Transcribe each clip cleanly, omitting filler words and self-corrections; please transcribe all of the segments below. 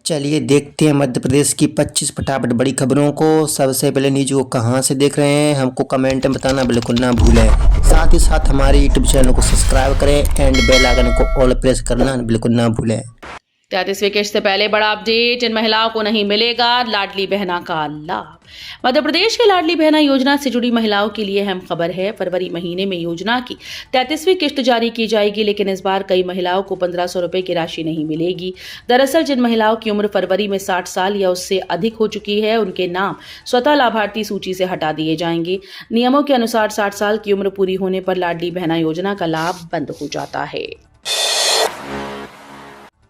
चलिए देखते हैं मध्य प्रदेश की 25 फटाफट बड़ी खबरों को। सबसे पहले न्यूज को कहां से देख रहे हैं हमको कमेंट में बताना बिल्कुल ना भूलें। साथ ही साथ हमारे यूट्यूब चैनल को सब्सक्राइब करें एंड बेल आइकन को ऑल प्रेस करना बिल्कुल ना भूलें। 33वीं किश्त से पहले बड़ा अपडेट, जिन महिलाओं को नहीं मिलेगा लाडली बहना का लाभ। मध्य प्रदेश के लाडली बहना योजना से जुड़ी महिलाओं के लिए अहम खबर है। फरवरी महीने में योजना की 33वीं किश्त जारी की जाएगी, लेकिन इस बार कई महिलाओं को 1500 रुपए की राशि नहीं मिलेगी। दरअसल जिन महिलाओं की उम्र फरवरी में 60 साल या उससे अधिक हो चुकी है, उनके नाम स्वतः लाभार्थी सूची से हटा दिए जाएंगे। नियमों के अनुसार 60 साल की उम्र पूरी होने पर लाडली बहना योजना का लाभ बंद हो जाता है।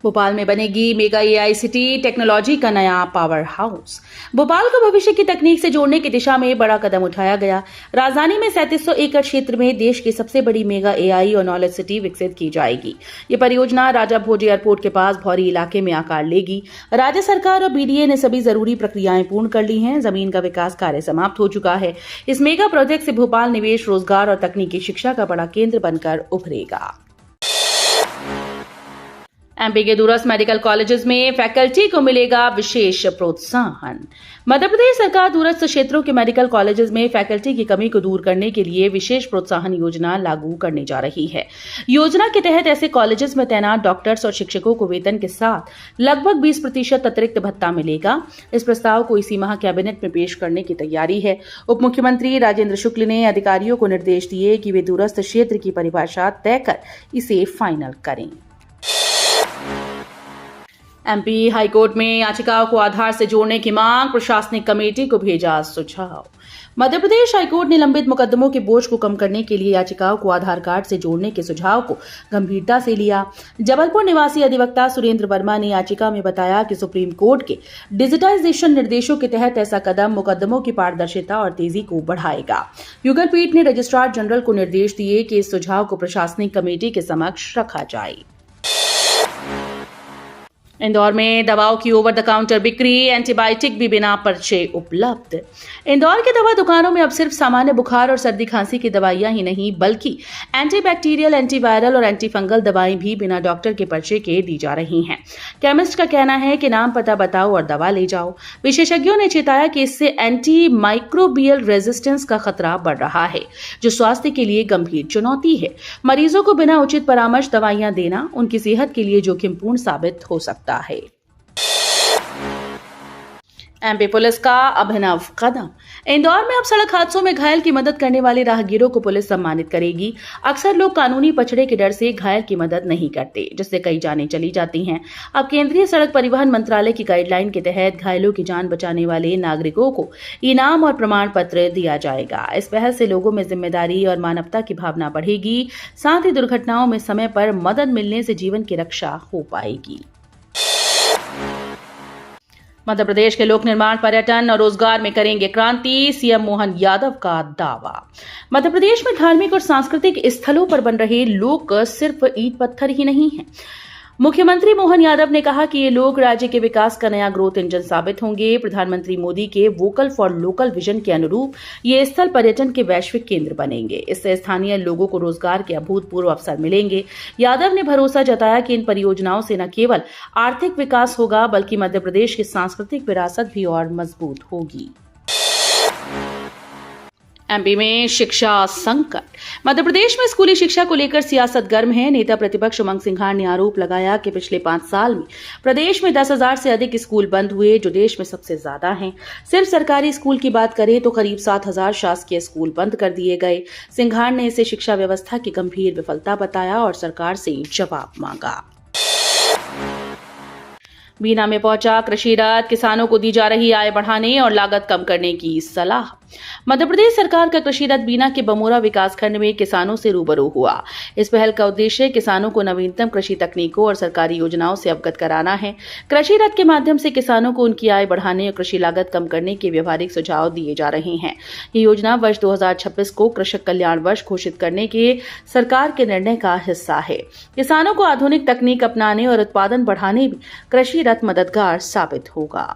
भोपाल में बनेगी मेगा एआई सिटी, टेक्नोलॉजी का नया पावर हाउस। भोपाल को भविष्य की तकनीक से जोड़ने की दिशा में बड़ा कदम उठाया गया। राजधानी में 3700 एकड़ क्षेत्र में देश की सबसे बड़ी मेगा एआई और नॉलेज सिटी विकसित की जाएगी। ये परियोजना राजा भोज एयरपोर्ट के पास भौरी इलाके में आकार लेगी। राज्य सरकार और बीडीए ने सभी जरूरी प्रक्रियाएं पूर्ण कर ली हैं। जमीन का विकास कार्य समाप्त हो चुका है। इस मेगा प्रोजेक्ट से भोपाल निवेश, रोजगार और तकनीकी शिक्षा का बड़ा केंद्र बनकर उभरेगा। एमपी के दूरस्थ मेडिकल कॉलेजेस में फैकल्टी को मिलेगा विशेष प्रोत्साहन। मध्य प्रदेश सरकार दूरस्थ क्षेत्रों के मेडिकल कॉलेजेस में फैकल्टी की कमी को दूर करने के लिए विशेष प्रोत्साहन योजना लागू करने जा रही है। योजना के तहत ऐसे कॉलेजेस में तैनात डॉक्टर्स और शिक्षकों को वेतन के साथ लगभग 20% अतिरिक्त भत्ता मिलेगा। इस प्रस्ताव को इसी माह कैबिनेट में पेश करने की तैयारी है। उप मुख्यमंत्री राजेंद्र शुक्ल ने अधिकारियों को निर्देश दिए कि वे दूरस्थ क्षेत्र की परिभाषा तय कर इसे फाइनल करें। एमपी हाईकोर्ट में याचिकाओं को आधार से जोड़ने की मांग, प्रशासनिक कमेटी को भेजा सुझाव। मध्य प्रदेश हाईकोर्ट ने लंबित मुकदमों के बोझ को कम करने के लिए याचिकाओं को आधार कार्ड से जोड़ने के सुझाव को गंभीरता से लिया। जबलपुर निवासी अधिवक्ता सुरेंद्र वर्मा ने याचिका में बताया कि सुप्रीम कोर्ट के डिजिटाइजेशन निर्देशों के तहत ऐसा कदम मुकदमों की पारदर्शिता और तेजी को बढ़ाएगा। युगल पीठ ने रजिस्ट्रार जनरल को निर्देश दिए कि इस सुझाव को प्रशासनिक कमेटी के समक्ष रखा जाए। इंदौर में दवाओं की ओवर द काउंटर बिक्री, एंटीबायोटिक भी बिना पर्चे उपलब्ध। इंदौर की दवा दुकानों में अब सिर्फ सामान्य बुखार और सर्दी खांसी की दवाइयां ही नहीं, बल्कि एंटीबैक्टीरियल, एंटीवायरल और एंटीफंगल दवाएं भी बिना डॉक्टर के पर्चे के दी जा रही हैं। केमिस्ट का कहना है कि नाम पता बताओ और दवा ले जाओ। विशेषज्ञों ने चेताया कि इससे एंटी माइक्रोबियल रेजिस्टेंस का खतरा बढ़ रहा है, जो स्वास्थ्य के लिए गंभीर चुनौती है। मरीजों को बिना उचित परामर्श दवाइयां देना उनकी सेहत के लिए जोखिमपूर्ण साबित हो सकता है। एमपी पुलिस का अभिनव कदम। इंदौर में अब सड़क हादसों में घायल की मदद करने वाले राहगीरों को पुलिस सम्मानित करेगी। अक्सर लोग कानूनी पछड़े के डर से घायल की मदद नहीं करते, जिससे कई जानें चली जाती हैं। अब केंद्रीय सड़क परिवहन मंत्रालय की गाइडलाइन के तहत घायलों की जान बचाने वाले नागरिकों को इनाम और प्रमाण पत्र दिया जाएगा। इस पहल से लोगों में जिम्मेदारी और मानवता की भावना बढ़ेगी। साथ ही दुर्घटनाओं में समय पर मदद मिलने से जीवन की रक्षा हो पाएगी। मध्य प्रदेश के लोक निर्माण, पर्यटन और रोजगार में करेंगे क्रांति, सीएम मोहन यादव का दावा। मध्य प्रदेश में धार्मिक और सांस्कृतिक स्थलों पर बन रहे लोग सिर्फ ईंट पत्थर ही नहीं हैं। मुख्यमंत्री मोहन यादव ने कहा कि ये लोग राज्य के विकास का नया ग्रोथ इंजन साबित होंगे। प्रधानमंत्री मोदी के वोकल फॉर लोकल विजन के अनुरूप ये स्थल पर्यटन के वैश्विक केंद्र बनेंगे। इससे स्थानीय लोगों को रोजगार के अभूतपूर्व अवसर मिलेंगे। यादव ने भरोसा जताया कि इन परियोजनाओं से न केवल आर्थिक विकास होगा, बल्कि मध्य प्रदेश की सांस्कृतिक विरासत भी और मजबूत होगी। एमपी में शिक्षा संकट। मध्य प्रदेश में स्कूली शिक्षा को लेकर सियासत गर्म है। नेता प्रतिपक्ष उमंग सिंघार ने आरोप लगाया कि पिछले 5 साल में प्रदेश में 10,000 से अधिक स्कूल बंद हुए, जो देश में सबसे ज्यादा हैं। सिर्फ सरकारी स्कूल की बात करें तो करीब 7,000 शासकीय स्कूल बंद कर दिए गए। सिंघार ने इसे शिक्षा व्यवस्था की गंभीर विफलता बताया और सरकार से जवाब मांगा। बीना में पहुंचा कृषि रथ, किसानों को दी जा रही आय बढ़ाने और लागत कम करने की सलाह। मध्य प्रदेश सरकार का कृषि रथ बीना के बमोरा विकासखंड में किसानों से रूबरू हुआ। इस पहल का उद्देश्य किसानों को नवीनतम कृषि तकनीकों और सरकारी योजनाओं से अवगत कराना है। कृषि रथ के माध्यम से किसानों को उनकी आय बढ़ाने और कृषि लागत कम करने के व्यवहारिक सुझाव दिए जा रहे हैं। ये योजना वर्ष 2026 को कृषक कल्याण वर्ष घोषित करने के सरकार के निर्णय का हिस्सा है। किसानों को आधुनिक तकनीक अपनाने और उत्पादन बढ़ाने में कृषि रथ मददगार साबित होगा।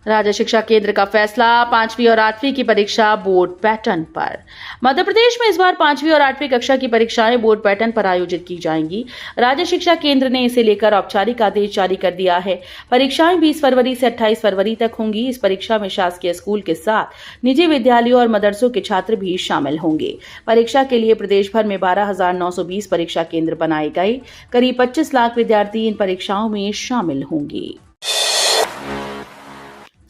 राज्य शिक्षा केंद्र का फैसला 5वीं और 8वीं की परीक्षा बोर्ड पैटर्न पर। मध्य प्रदेश में इस बार 5वीं और 8वीं कक्षा की परीक्षाएं बोर्ड पैटर्न पर आयोजित की जाएंगी। राज्य शिक्षा केंद्र ने इसे लेकर औपचारिक आदेश जारी कर दिया है। परीक्षाएं 20 फरवरी से 28 फरवरी तक होंगी। इस परीक्षा में शासकीय स्कूल के साथ निजी विद्यालयों और मदरसों के छात्र भी शामिल होंगे। परीक्षा के लिए प्रदेश भर में 12,920 परीक्षा केंद्र बनाए गए। करीब 25 लाख विद्यार्थी इन परीक्षाओं में शामिल होंगे।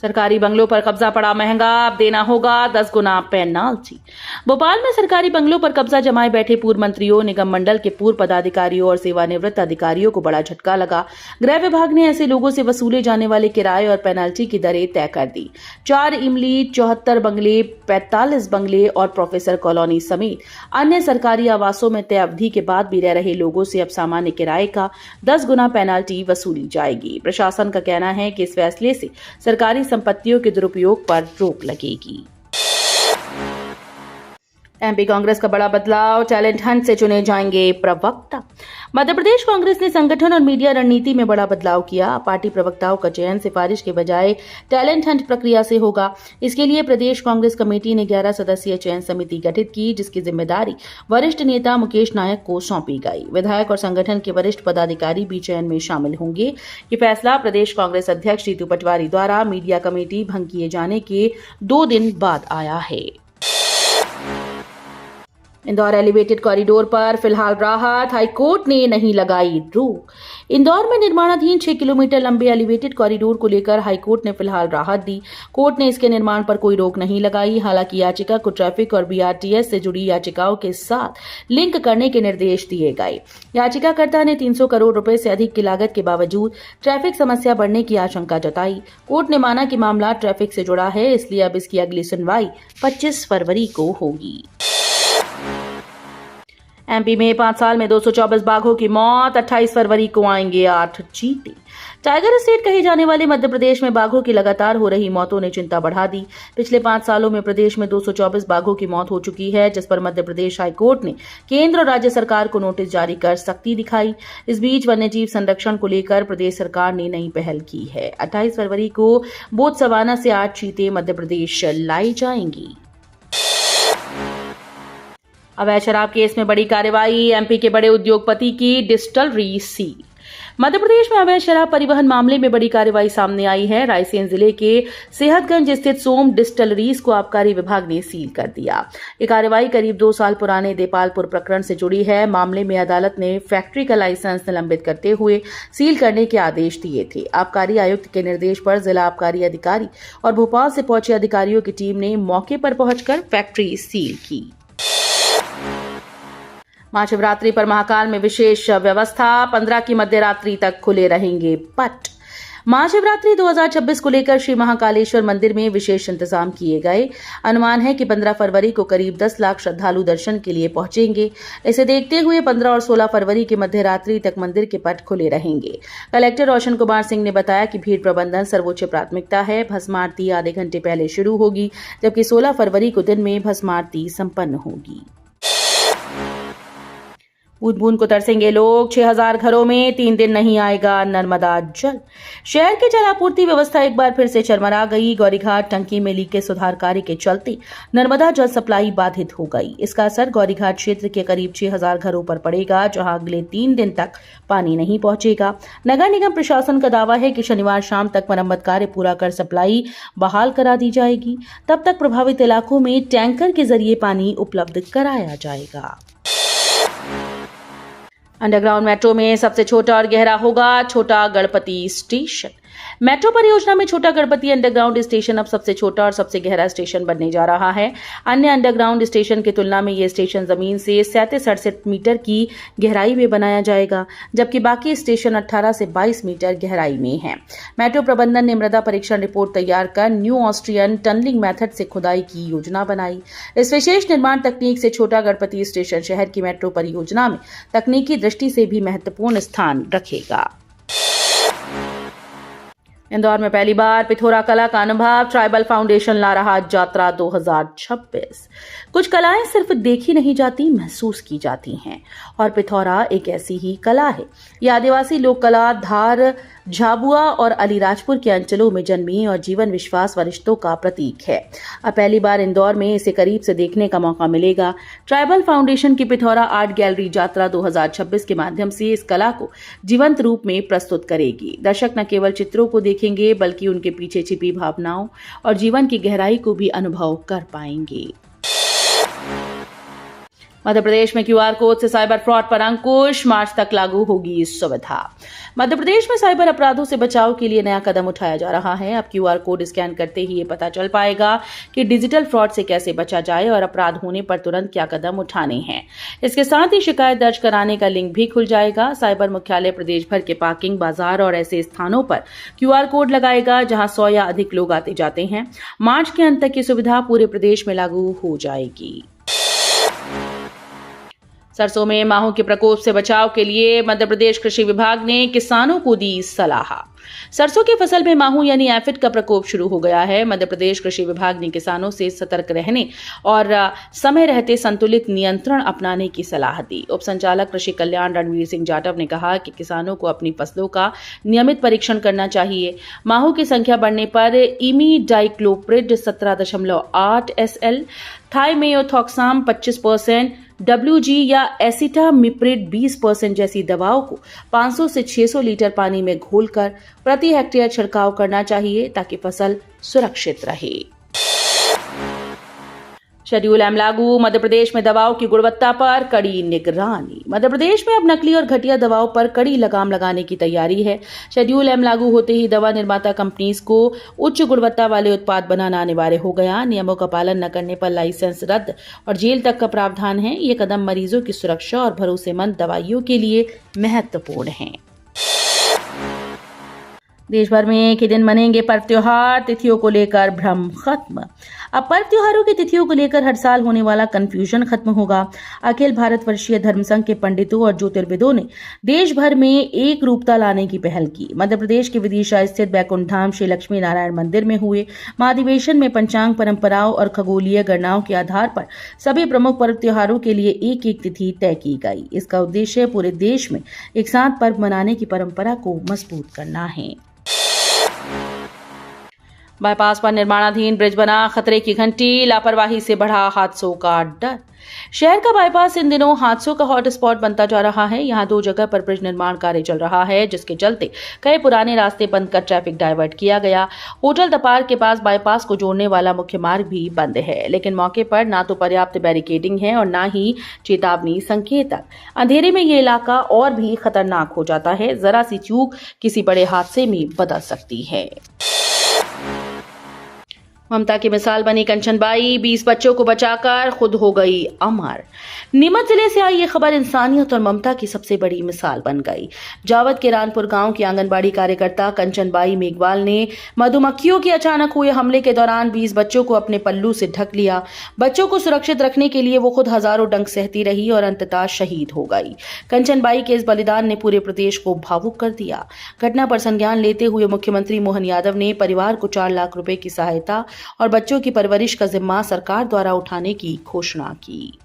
सरकारी बंगलों पर कब्जा पड़ा महंगा, अब देना होगा 10 गुना पेनाल्टी। भोपाल में सरकारी बंगलों पर कब्जा जमाए बैठे पूर्व मंत्रियों, निगम मंडल के पूर्व पदाधिकारियों और सेवानिवृत्त अधिकारियों को बड़ा झटका लगा। गृह विभाग ने ऐसे लोगों से वसूले जाने वाले किराए और पेनाल्टी की दरें तय कर दी। 4 इमली, 74 बंगले, 45 बंगले और प्रोफेसर कॉलोनी समेत अन्य सरकारी आवासों में तय अवधि के बाद भी रह रहे लोगों से अब सामान्य किराए का 10 गुना पेनाल्टी वसूली जाएगी। प्रशासन का कहना है कि इस फैसले से सरकारी संपत्तियों के दुरुपयोग पर रोक लगेगी। एमपी कांग्रेस का बड़ा बदलाव, टैलेंट हंट से चुने जाएंगे प्रवक्ता। मध्य प्रदेश कांग्रेस ने संगठन और मीडिया रणनीति में बड़ा बदलाव किया। पार्टी प्रवक्ताओं का चयन सिफारिश के बजाय टैलेंट हंट प्रक्रिया से होगा। इसके लिए प्रदेश कांग्रेस कमेटी ने 11 सदस्यीय चयन समिति गठित की, जिसकी जिम्मेदारी वरिष्ठ नेता मुकेश नायक को सौंपी गई। विधायक और संगठन के वरिष्ठ पदाधिकारी भी चयन में शामिल होंगे। ये फैसला प्रदेश कांग्रेस अध्यक्ष जीतू पटवारी द्वारा मीडिया कमेटी भंग किए जाने के 2 दिन बाद आया है। इंदौर एलिवेटेड कॉरिडोर पर फिलहाल राहत, हाईकोर्ट ने नहीं लगाई रोक। इंदौर में निर्माणाधीन 6 किलोमीटर लंबे एलिवेटेड कॉरिडोर को लेकर हाईकोर्ट ने फिलहाल राहत दी। कोर्ट ने इसके निर्माण पर कोई रोक नहीं लगाई। हालांकि याचिका को ट्रैफिक और बीआरटीएस से जुड़ी याचिकाओं के साथ लिंक करने के निर्देश दिए गए। याचिकाकर्ता ने 300 करोड़ रुपए से अधिक की लागत के बावजूद ट्रैफिक समस्या बढ़ने की आशंका जताई। कोर्ट ने माना कि मामला ट्रैफिक से जुड़ा है, इसलिए अब इसकी अगली सुनवाई 25 फरवरी को होगी। एमपी में 5 साल में 224 बाघों की मौत, 28 फरवरी को आएंगे 8 चीते। टाइगर स्टेट कहे जाने वाले मध्य प्रदेश में बाघों की लगातार हो रही मौतों ने चिंता बढ़ा दी। पिछले 5 सालों में प्रदेश में 224 बाघों की मौत हो चुकी है, जिस पर मध्य प्रदेश हाईकोर्ट ने केंद्र और राज्य सरकार को नोटिस जारी कर सख्ती दिखाई। इस बीच वन्यजीव संरक्षण को लेकर प्रदेश सरकार ने नई पहल की है। 28 फरवरी को बोत्सवाना से 8 चीते मध्य प्रदेश लाई जाएंगी। अवैध शराब केस में बड़ी कार्रवाई, एमपी के बड़े उद्योगपति की डिस्टिलरी सील। मध्य प्रदेश में अवैध शराब परिवहन मामले में बड़ी कार्रवाई सामने आई है। रायसेन जिले के सेहतगंज स्थित सोम डिस्टिलरीज को आबकारी विभाग ने सील कर दिया। ये कार्रवाई करीब 2 साल पुराने देपालपुर प्रकरण से जुड़ी है। मामले में अदालत ने फैक्ट्री का लाइसेंस निलंबित करते हुए सील करने के आदेश दिए थे। आबकारी आयुक्त के निर्देश पर जिला आबकारी अधिकारी और भोपाल से पहुंचे अधिकारियों की टीम ने मौके पर पहुंचकर फैक्ट्री सील की। महाशिवरात्रि पर महाकाल में विशेष व्यवस्था, 15 की मध्यरात्रि तक खुले रहेंगे पट। महाशिवरात्रि 2026 को लेकर श्री महाकालेश्वर मंदिर में विशेष इंतजाम किए गए। अनुमान है कि 15 फरवरी को करीब 10 लाख श्रद्धालु दर्शन के लिए पहुंचेंगे। इसे देखते हुए 15 और 16 फरवरी की मध्यरात्रि तक मंदिर के पट खुले रहेंगे। कलेक्टर रोशन कुमार सिंह ने बताया कि भीड़ प्रबंधन सर्वोच्च प्राथमिकता है। भस्म आरती आधे घंटे पहले शुरू होगी, जबकि 16 फरवरी को दिन में भस्म आरती संपन्न होगी। बूंद बूंद को तरसेंगे लोग, 6000 घरों में 3 दिन नहीं आएगा नर्मदा जल। शहर की जल आपूर्ति व्यवस्था एक बार फिर से चरमरा गई। गौरीघाट टंकी में लीकेज सुधार कार्य के चलते नर्मदा जल सप्लाई बाधित हो गई। इसका असर गौरीघाट क्षेत्र के करीब 6000 घरों पर पड़ेगा, जहां अगले 3 दिन तक पानी नहीं पहुंचेगा। नगर निगम प्रशासन का दावा है कि शनिवार शाम तक मरम्मत कार्य पूरा कर सप्लाई बहाल करा दी जाएगी। तब तक प्रभावित इलाकों में टैंकर के जरिए पानी उपलब्ध कराया जाएगा। अंडरग्राउंड मेट्रो में सबसे छोटा और गहरा होगा छोटा गणपति स्टेशन। मेट्रो परियोजना में छोटा गणपति अंडरग्राउंड स्टेशन अब सबसे छोटा और सबसे गहरा स्टेशन बनने जा रहा है। अन्य अंडरग्राउंड स्टेशन की तुलना में यह स्टेशन जमीन से 37-68 मीटर की गहराई में बनाया जाएगा, जबकि बाकी स्टेशन 18 से 22 मीटर गहराई में है। मेट्रो प्रबंधन ने मृदा परीक्षण रिपोर्ट तैयार कर न्यू ऑस्ट्रियन टनलिंग मेथड से खुदाई की योजना बनाई। इस विशेष निर्माण तकनीक से छोटा गणपति स्टेशन शहर की मेट्रो परियोजना में तकनीकी दृष्टि से भी महत्वपूर्ण स्थान रखेगा। इंदौर में पहली बार पिथौरा कला का अनुभव, ट्राइबल फाउंडेशन ला रहा जात्रा 2026। कुछ कलाएं सिर्फ देखी नहीं जाती, महसूस की जाती हैं, और पिथौरा एक ऐसी ही कला है। यह आदिवासी लोक कला धार झाबुआ और अलीराजपुर के अंचलों में जन्मी और जीवन विश्वास व रिश्तों का प्रतीक है। अब पहली बार इंदौर में इसे करीब से देखने का मौका मिलेगा। ट्राइबल फाउंडेशन की पिथौरा आर्ट गैलरी यात्रा 2026 के माध्यम से इस कला को जीवंत रूप में प्रस्तुत करेगी। दर्शक न केवल चित्रों को देखेंगे बल्कि उनके पीछे छिपी भावनाओं और जीवन की गहराई को भी अनुभव कर पाएंगे। मध्य प्रदेश में क्यूआर कोड से साइबर फ्रॉड पर अंकुश, मार्च तक लागू होगी इस सुविधा। मध्य प्रदेश में साइबर अपराधों से बचाव के लिए नया कदम उठाया जा रहा है। अब क्यूआर कोड स्कैन करते ही ये पता चल पाएगा कि डिजिटल फ्रॉड से कैसे बचा जाए और अपराध होने पर तुरंत क्या कदम उठाने हैं। इसके साथ ही शिकायत दर्ज कराने का लिंक भी खुल जाएगा। साइबर मुख्यालय प्रदेश भर के पार्किंग, बाजार और ऐसे स्थानों पर क्यूआर कोड लगाएगा जहां 100 या अधिक लोग आते जाते हैं। मार्च के अंत तक ये सुविधा पूरे प्रदेश में लागू हो जाएगी। सरसों में माहू के प्रकोप से बचाव के लिए मध्य प्रदेश कृषि विभाग ने किसानों को दी सलाह। सरसों की फसल में माहू यानी एफिड का प्रकोप शुरू हो गया है। मध्य प्रदेश कृषि विभाग ने किसानों से सतर्क रहने और समय रहते संतुलित नियंत्रण अपनाने की सलाह दी। उप संचालक कृषि कल्याण रणवीर सिंह जाटव ने कहा कि किसानों को अपनी फसलों का नियमित परीक्षण करना चाहिए। माहू की संख्या बढ़ने पर इमीडाइक्लोप्रिड 17.8 SL, थाइमेथोक्साम 25%, WG या एसिटामिप्रिड 20% जैसी दवाओं को 500 से 600 लीटर पानी में घोलकर प्रति हेक्टेयर छिड़काव करना चाहिए ताकि फसल सुरक्षित रहे। शेड्यूल एम लागू, मध्य प्रदेश में दवाओं की गुणवत्ता पर कड़ी निगरानी। मध्य प्रदेश में अब नकली और घटिया दवाओं पर कड़ी लगाम लगाने की तैयारी है। शेड्यूल एम लागू होते ही दवा निर्माता कंपनीज को उच्च गुणवत्ता वाले उत्पाद बनाना अनिवार्य हो गया। नियमों का पालन न करने पर लाइसेंस रद्द और जेल तक का प्रावधान है। ये कदम मरीजों की सुरक्षा और भरोसेमंद दवाइयों के लिए महत्वपूर्ण है। देश भर में एक ही दिन मनेंगे पर्व त्योहार, तिथियों को लेकर भ्रम खत्म। अब पर्व त्योहारों की तिथियों को लेकर हर साल होने वाला कंफ्यूजन खत्म होगा। अखिल भारत वर्षीय धर्म संघ के पंडितों और ज्योतिर्विदों ने देश भर में एक रूपता लाने की पहल की। मध्य प्रदेश के विदिशा स्थित बैकुंठ धाम श्री लक्ष्मी नारायण मंदिर में हुए महाधिवेशन में पंचांग परंपराओं और खगोलीय गणनाओं के आधार पर सभी प्रमुख पर्व त्योहारों के लिए एक एक तिथि तय की गई। इसका उद्देश्य पूरे देश में एक साथ पर्व मनाने की परंपरा को मजबूत करना है। बाईपास पर निर्माणाधीन ब्रिज बना खतरे की घंटी, लापरवाही से बढ़ा हादसों का डर। शहर का बाईपास इन दिनों हादसों का हॉटस्पॉट बनता जा रहा है। यहां 2 जगह पर ब्रिज निर्माण कार्य चल रहा है, जिसके चलते कई पुराने रास्ते बंद कर ट्रैफिक डाइवर्ट किया गया। होटल दपार के पास बाईपास को जोड़ने वाला मुख्य मार्ग भी बंद है, लेकिन मौके पर ना तो पर्याप्त बैरिकेडिंग है और ना ही चेतावनी संकेतक। अंधेरे में ये इलाका और भी खतरनाक हो जाता है। जरा सी चूक किसी बड़े हादसे में बदल सकती है। ममता की मिसाल बनी कंचनबाई, 20 बच्चों को बचाकर खुद हो गई अमर। नीमच जिले से आई ये खबर इंसानियत और ममता की सबसे बड़ी मिसाल बन गई। जावद के रानपुर गांव की आंगनबाड़ी कार्यकर्ता कंचनबाई मेघवाल ने मधुमक्खियों के अचानक हुए हमले के दौरान 20 बच्चों को अपने पल्लू से ढक लिया। बच्चों को सुरक्षित रखने के लिए वो खुद हजारों डंक सहती रही और अंततः शहीद हो गई। कंचनबाई के इस बलिदान ने पूरे प्रदेश को भावुक कर दिया। घटना पर संज्ञान लेते हुए मुख्यमंत्री मोहन यादव ने परिवार को 4 लाख रुपए की सहायता और बच्चों की परवरिश का जिम्मा सरकार द्वारा उठाने की घोषणा की।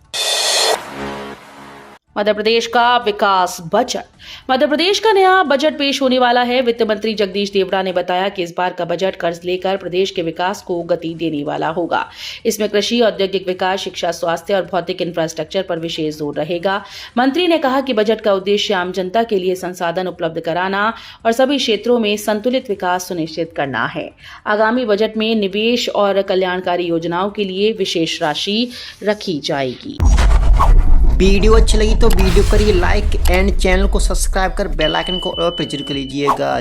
मध्य प्रदेश का विकास बजट। मध्य प्रदेश का नया बजट पेश होने वाला है। वित्त मंत्री जगदीश देवड़ा ने बताया कि इस बार का बजट कर्ज लेकर प्रदेश के विकास को गति देने वाला होगा। इसमें कृषि, औद्योगिक विकास, शिक्षा, स्वास्थ्य और भौतिक इंफ्रास्ट्रक्चर पर विशेष जोर रहेगा। मंत्री ने कहा कि बजट का उद्देश्य आम जनता के लिए संसाधन उपलब्ध कराना और सभी क्षेत्रों में संतुलित विकास सुनिश्चित करना है। आगामी बजट में निवेश और कल्याणकारी योजनाओं के लिए विशेष राशि रखी जाएगी। वीडियो अच्छी लगी तो वीडियो करिए लाइक एंड चैनल को सब्सक्राइब कर बेल आइकन को और पर जरूर कर लीजिएगा।